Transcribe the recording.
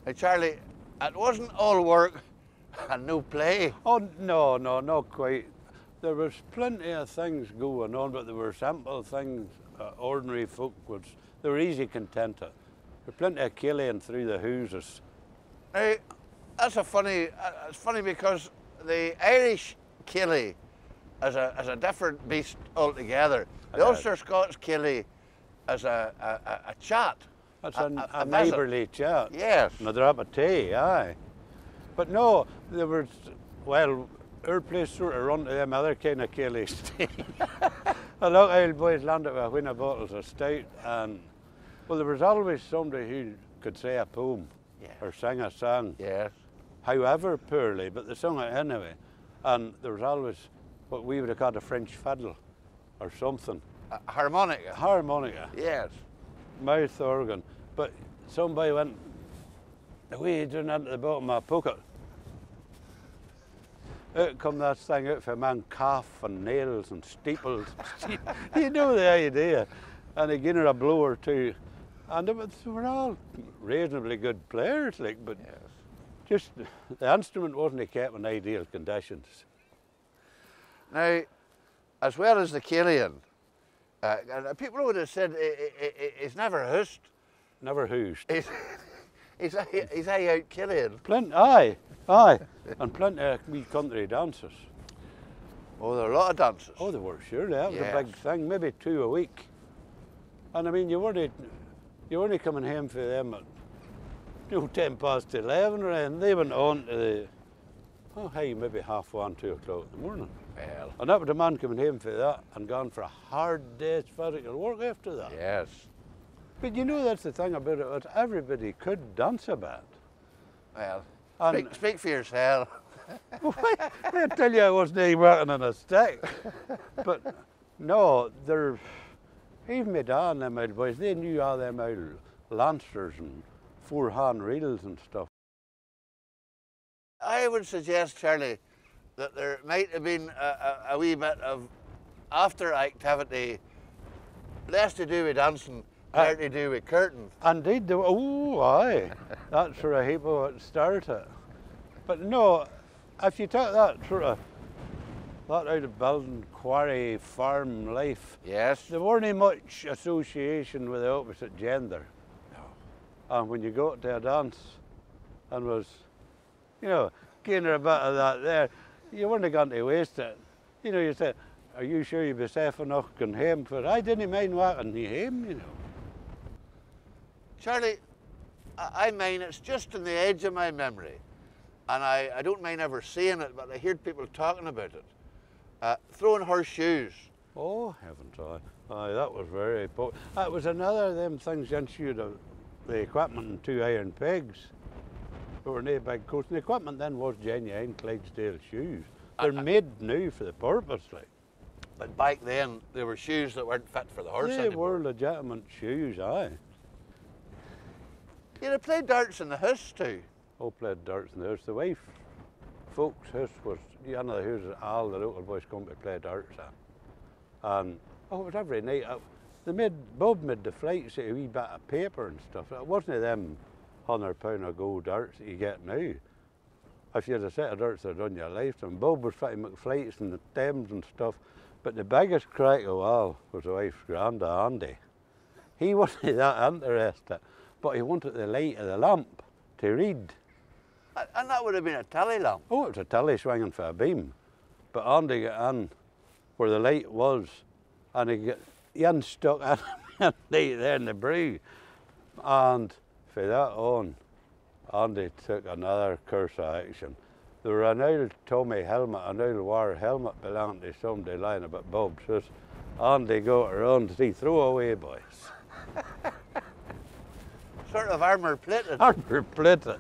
Hey, Charlie, it wasn't all work and no play. Oh, no, not quite. There was plenty of things going on, but there were simple things ordinary folk they were easy contented. There were plenty of killing through the houses. Now, that's it's funny because the Irish killie is a different beast altogether. The Ulster-Scots killie is a chat. That's a neighbourly chat. Yes. And a drop of tea, aye. But no, there was, well, our place sort of run to them other kind of killies. A lot of old boys landed with a whin of bottles of stout, and well, there was always somebody who could say a poem or sing a song. Yes. However poorly, but they sung it anyway. And there was always what we would have called a French fiddle or something. A harmonica. Harmonica. Yes. Mouth organ. But somebody went, away down into the bottom of my pocket. Out come that thing out for a man, calf and nails and steeples. You know the idea. And he gave her a blow or two. And they were all reasonably good players, like, but just the instrument wasn't kept in ideal conditions. Now, as well as the killian, people would have said he's never hoosed. Never hoosed. He's out killian. Plenty, aye. And plenty of wee country dances. Oh, there are a lot of dances. Oh, there were, surely. That was a big thing, maybe 2 a week. And I mean, you weren't coming home for them at 11:10 or anything. They went on to the, maybe 1:30, 2 o'clock in the morning. Well. And that was a man coming home for that and gone for a hard day's physical work after that. Yes. But you know, that's the thing about it, everybody could dance a bit. Well, speak for yourself. I tell you I wasn't even working on a stick. But no, even my dad and them old boys, they knew all them old lancers and 4-hand reels and stuff. I would suggest, Charlie, that there might have been a wee bit of after activity, less to do with dancing, more to do with curtains. Indeed, aye. That's sort of heap of it started. But no, if you take that sort of, that out of building, quarry, farm life, there weren't much association with the opposite gender. No. And when you go to a dance and was, getting a bit of that there, you weren't going to waste it. You said, are you sure you'll be safe enough going home for it? I didn't mind walking you home, Charlie, I mean, it's just on the edge of my memory. And I don't mind ever seeing it, but I heard people talking about it. Throwing horseshoes. Oh, haven't I? Aye, that was very important. That was another of them things, you had the equipment and 2 iron pegs. There were no big coats. And the equipment then was genuine Clydesdale shoes. They're made new for the purpose, like. But back then, there were shoes that weren't fit for the horse anymore. They were legitimate shoes, aye. You'd have played darts in the house too. Oh, played darts in the house. The wife, folks' house was, one of the houses all the local boys come to play darts at. And, it was every night. Bob made the flights a wee bit of paper and stuff. It wasn't them £100 of gold darts that you get now. If you had a set of darts that had done your lifetime, Bob was trying to make flights and the Thames and stuff. But the biggest crack of all was the wife's granda, Andy. He wasn't that interested, but he wanted the light of the lamp to read. And that would have been a telly lamp? Oh, it was a telly swinging for a beam. But Andy got in where the light was, and he got stuck in there in the brew. And for that on, Andy took another course of action. There were an old Tommy helmet, an old war helmet belonging to somebody lying about Bob's house. Andy got around to see, throw away, boys. Sort of armour plated. Armour plated.